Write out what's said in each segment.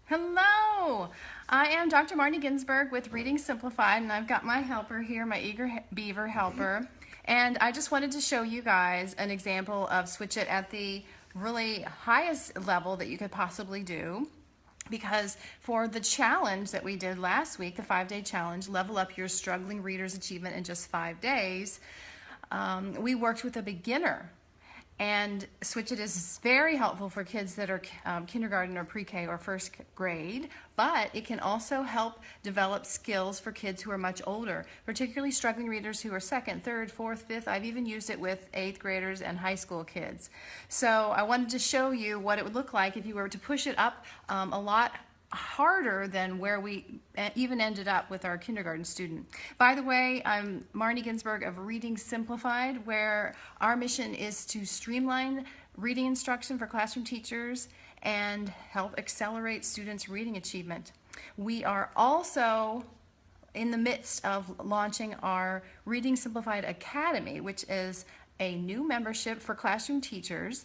Hello! I am Dr. Marnie Ginsberg with Reading Simplified, and I've got my helper here, my eager beaver helper. And I just wanted to show you guys an example of Switch It at the really highest level that you could possibly do. Because for the challenge that we did last week, the 5-day challenge, Level Up Your Struggling Reader's Achievement in Just 5 Days, we worked with a beginner. And Switch It is very helpful for kids that are kindergarten or pre-K or first grade, but it can also help develop skills for kids who are much older, particularly struggling readers who are second, third, fourth, fifth. I've even used it with 8th graders and high school kids. So I wanted to show you what it would look like if you were to push it up a lot harder than where we even ended up with our kindergarten student. By the way, I'm Marnie Ginsberg of Reading Simplified, where our mission is to streamline reading instruction for classroom teachers and help accelerate students' reading achievement. We are also in the midst of launching our Reading Simplified Academy, which is a new membership for classroom teachers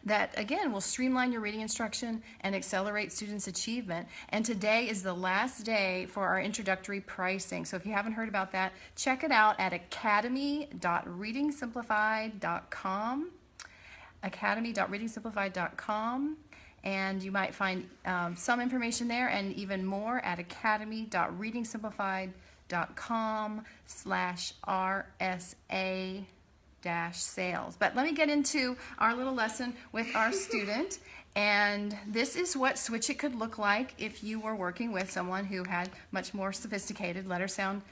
that, again, will streamline your reading instruction and accelerate students' achievement. And today is the last day for our introductory pricing. So if you haven't heard about that, check it out at academy.readingsimplified.com, academy.readingsimplified.com, and you might find some information there and even more at academy.readingsimplified.com/RSA sales. But let me get into our little lesson with our student. And this is what Switch It could look like if you were working with someone who had much more sophisticated letter sound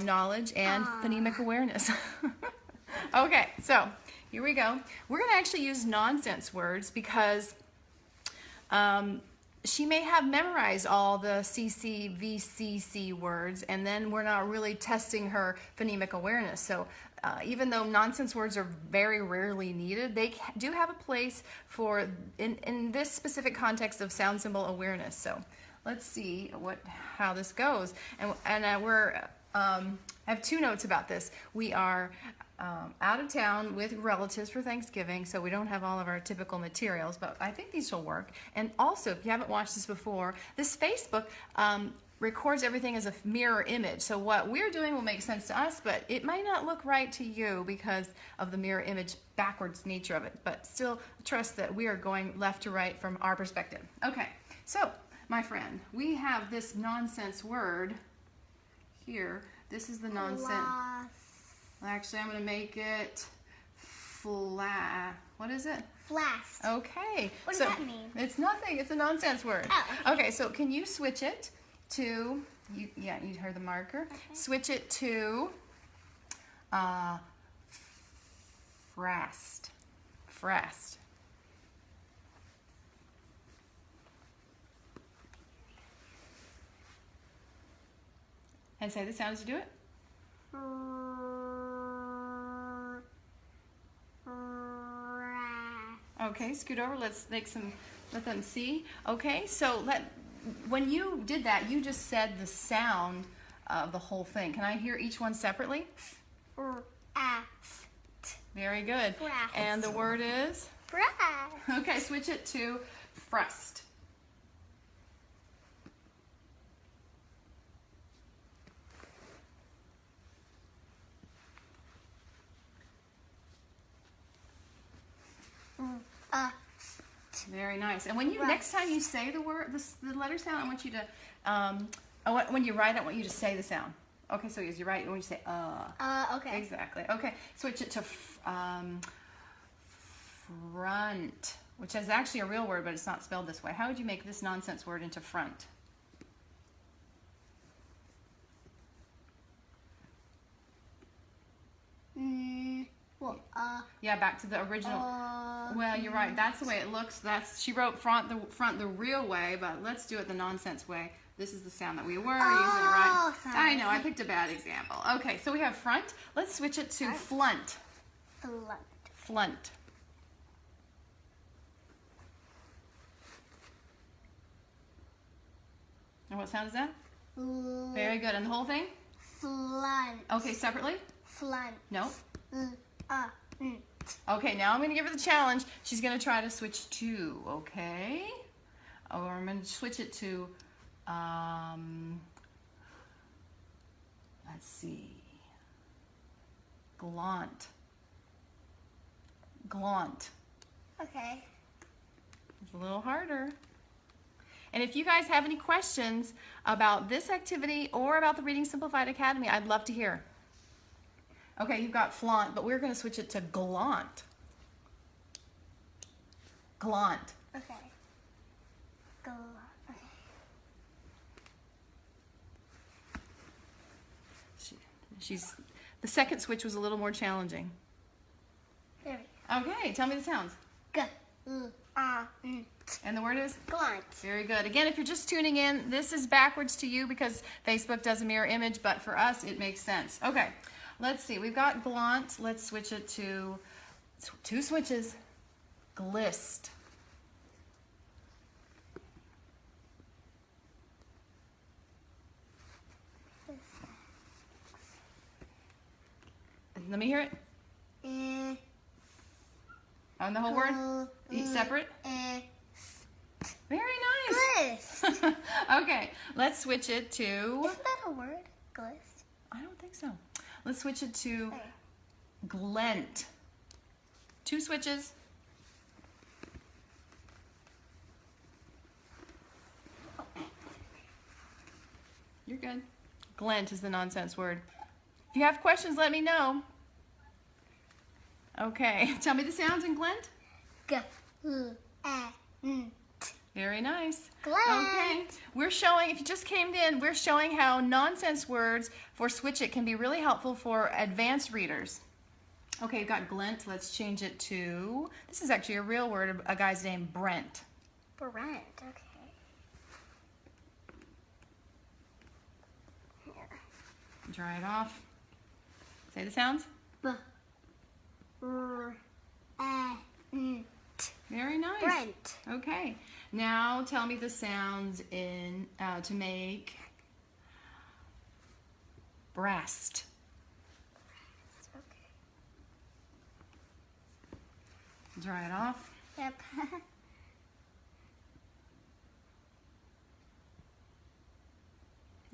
knowledge and phonemic awareness. Okay, so here we go. We're going to actually use nonsense words because she may have memorized all the CC, VCC words, and then we're not really testing her phonemic awareness. So even though nonsense words are very rarely needed, they do have a place for, in this specific context of sound symbol awareness. So let's see how this goes. And I have 2 notes about this. We are out of town with relatives for Thanksgiving, so we don't have all of our typical materials, but I think these will work. And also, if you haven't watched this before, this Facebook records everything as a mirror image. So what we're doing will make sense to us, but it might not look right to you because of the mirror image backwards nature of it. But still, trust that we are going left to right from our perspective. Okay, so my friend, we have this nonsense word here. This is the nonsense. Actually, I'm going to make it what is it? Flask. Okay. What does that mean? It's nothing. It's a nonsense word. Oh, okay, so can you switch it to, you heard the marker. Okay. Switch it to Frast. Frast. And say the sound as you do it. Okay, scoot over. Let's let them see. Okay, so when you did that, you just said the sound of the whole thing. Can I hear each one separately? Very good. Frast. And the word is? Frast. Okay, switch it to Frust. Very nice. And when next time you say the word, the letter sound, I want you to, when you write it, I want you to say the sound. Okay, so as you write, when you say Okay. Exactly. Okay, switch it to front, which is actually a real word, but it's not spelled this way. How would you make this nonsense word into front? Yeah, back to the original. Well, you're right. That's the way it looks. She wrote front the real way, but let's do it the nonsense way. This is the sound that we were using, right? Sorry. I know, I picked a bad example. Okay, so we have front. Let's switch it to flunt. Flunt. And what sound is that? Very good. And the whole thing? Flunt. Okay, separately? Flunt. No. Okay, now I'm going to give her the challenge. She's going to try to switch to, okay? or I'm going to switch it to, let's see, glaunt. Glaunt. Okay. It's a little harder. And if you guys have any questions about this activity or about the Reading Simplified Academy, I'd love to hear. Okay, you've got flaunt, but we're going to switch it to glaunt. Glaunt. Okay. Okay. She's the second switch was a little more challenging. There we go. Okay, tell me the sounds. G, N. And the word is? Glaunt. Very good. Again, if you're just tuning in, this is backwards to you because Facebook does a mirror image, but for us, it makes sense. Okay, let's see. We've got glaunt. Let's switch it to two switches. Glist. Let me hear it. On the whole word? Separate? Very nice. Glist. Okay, let's switch it to... Isn't that a word? Glist? I don't think so. Let's switch it to glent. Two switches. You're good. Glent is the nonsense word. If you have questions, let me know. Okay, tell me the sounds in glent. G, N. Very nice. Glent. Okay, we're showing, if you just came in, we're showing how nonsense words for Switch It can be really helpful for advanced readers. Okay, you've got glent. Let's change it to, this is actually a real word, a guy's name, Brent. Brent. Okay. Here. Dry it off. Say the sounds. B, R, N. Very nice. Brent. Okay, now tell me the sounds in to make breast. Okay. Dry it off. Yep.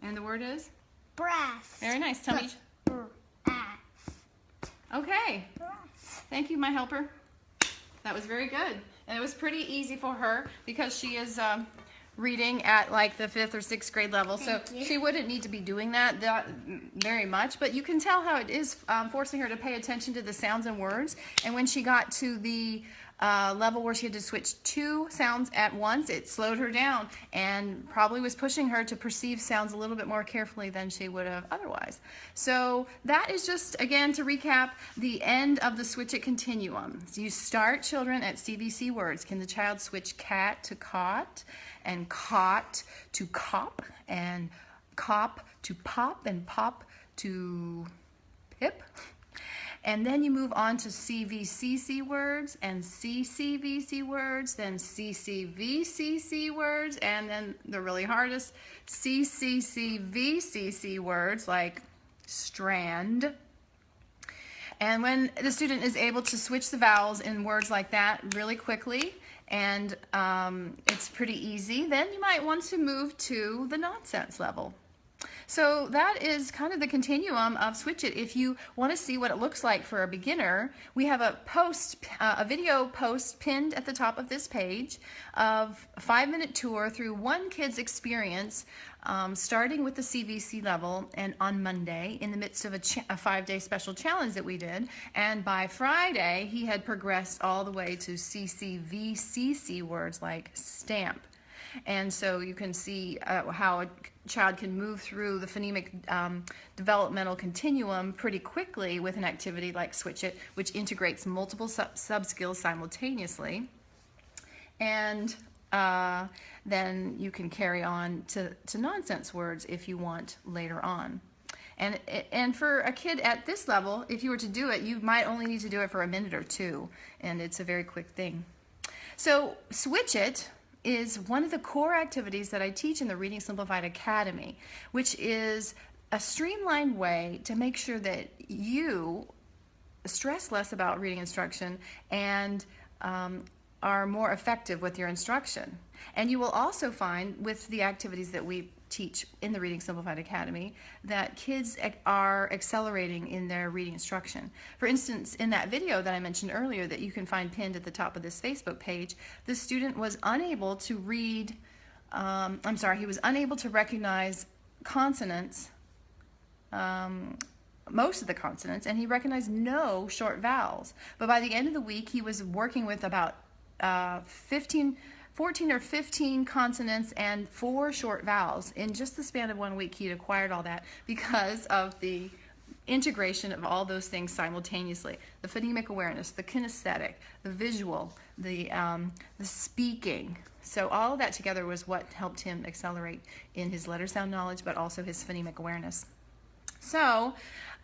And the word is? Breast. Very nice. Tell me. Okay. Thank you, my helper. That was very good. And it was pretty easy for her because she is reading at like the 5th or 6th grade level. So Thank you. she wouldn't need to be doing that very much. But you can tell how it is forcing her to pay attention to the sounds and words. And when she got to the level where she had to switch two sounds at once, it slowed her down and probably was pushing her to perceive sounds a little bit more carefully than she would have otherwise. So that is just, again, to recap, the end of the Switch It continuum. So you start children at CVC words. Can the child switch cat to caught, and caught to cop, and cop to pop, and pop to pip? And then you move on to CVCC words and CCVC words, then CCVCC words, and then the really hardest, CCCVCC words like strand. And when the student is able to switch the vowels in words like that really quickly, and it's pretty easy, then you might want to move to the nonsense level. So that is kind of the continuum of Switch It. If you want to see what it looks like for a beginner, we have a video post pinned at the top of this page of a 5-minute tour through one kid's experience, starting with the CVC level and on Monday in the midst of a 5-day special challenge that we did. And by Friday, he had progressed all the way to CCVCC words like stamp. And so you can see how a child can move through the phonemic developmental continuum pretty quickly with an activity like Switch It, which integrates multiple sub-skills simultaneously. And then you can carry on to nonsense words if you want later on. And for a kid at this level, if you were to do it, you might only need to do it for a minute or two, and it's a very quick thing. So Switch It is one of the core activities that I teach in the Reading Simplified Academy, which is a streamlined way to make sure that you stress less about reading instruction and are more effective with your instruction. And you will also find with the activities that we teach in the Reading Simplified Academy that kids are accelerating in their reading instruction. For instance, in that video that I mentioned earlier that you can find pinned at the top of this Facebook page, the student was unable to read, he was unable to recognize consonants, most of the consonants, and he recognized no short vowels. But by the end of the week, he was working with about 14 or 15 consonants and 4 short vowels. In just the span of 1 week, he'd acquired all that because of the integration of all those things simultaneously. The phonemic awareness, the kinesthetic, the visual, the speaking. So all of that together was what helped him accelerate in his letter sound knowledge, but also his phonemic awareness. So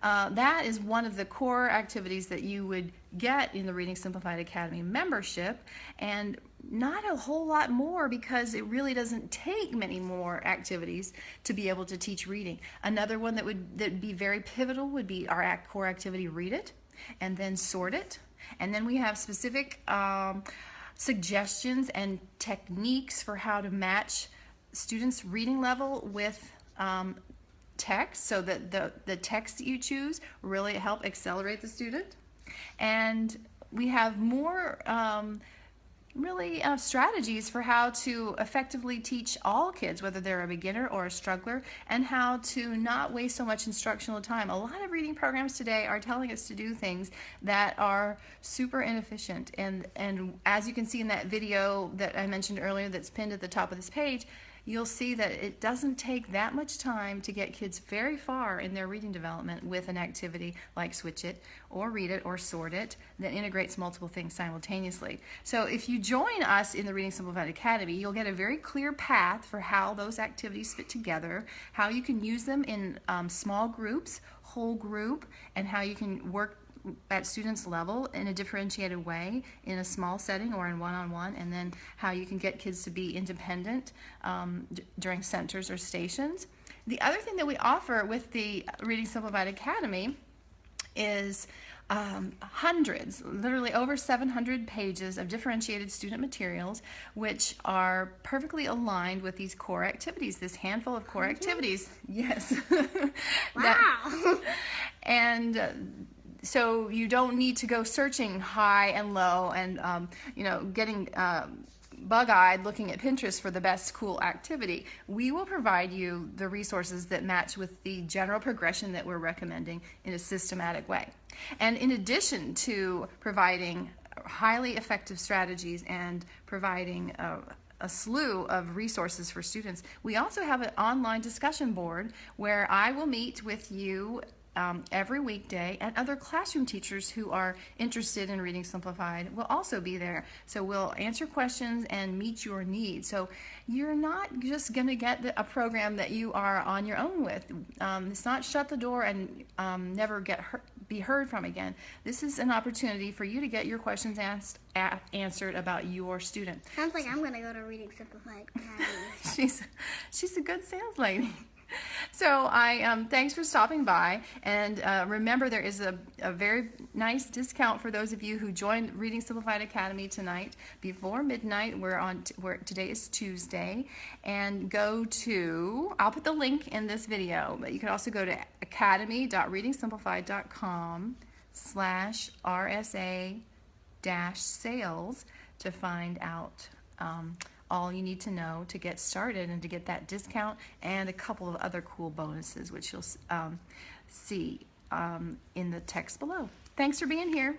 that is one of the core activities that you would get in the Reading Simplified Academy membership, and not a whole lot more because it really doesn't take many more activities to be able to teach reading. Another one that would be very pivotal would be our core activity, Read It, and then Sort It. And then we have specific suggestions and techniques for how to match students' reading level with text, so that the text that you choose really help accelerate the student. And we have more strategies for how to effectively teach all kids, whether they're a beginner or a struggler, and how to not waste so much instructional time. A lot of reading programs today are telling us to do things that are super inefficient, and as you can see in that video that I mentioned earlier that's pinned at the top of this page, you'll see that it doesn't take that much time to get kids very far in their reading development with an activity like Switch It or Read It or Sort It that integrates multiple things simultaneously. So if you join us in the Reading Simplified Academy, you'll get a very clear path for how those activities fit together, how you can use them in small groups, whole group, and how you can work at students' level in a differentiated way in a small setting or in one-on-one, and then how you can get kids to be independent during centers or stations. The other thing that we offer with the Reading Simplified Academy is hundreds, literally over 700 pages of differentiated student materials, which are perfectly aligned with these core activities, this handful of core activities. Yes. Wow. And so you don't need to go searching high and low and getting bug-eyed looking at Pinterest for the best cool activity. We will provide you the resources that match with the general progression that we're recommending in a systematic way. And in addition to providing highly effective strategies and providing a slew of resources for students, we also have an online discussion board where I will meet with you every weekday, and other classroom teachers who are interested in Reading Simplified will also be there. So we'll answer questions and meet your needs. So you're not just going to get a program that you are on your own with. It's not shut the door and never be heard from again. This is an opportunity for you to get your questions answered about your student. Sounds like I'm going to go to Reading Simplified Academy. She's a good sales lady. So thanks for stopping by, and remember there is a very nice discount for those of you who joined Reading Simplified Academy tonight before midnight. Today is Tuesday, and I'll put the link in this video, but you can also go to academy.readingsimplified.com/RSA-sales to find out all you need to know to get started and to get that discount and a couple of other cool bonuses, which you'll see in the text below. Thanks for being here.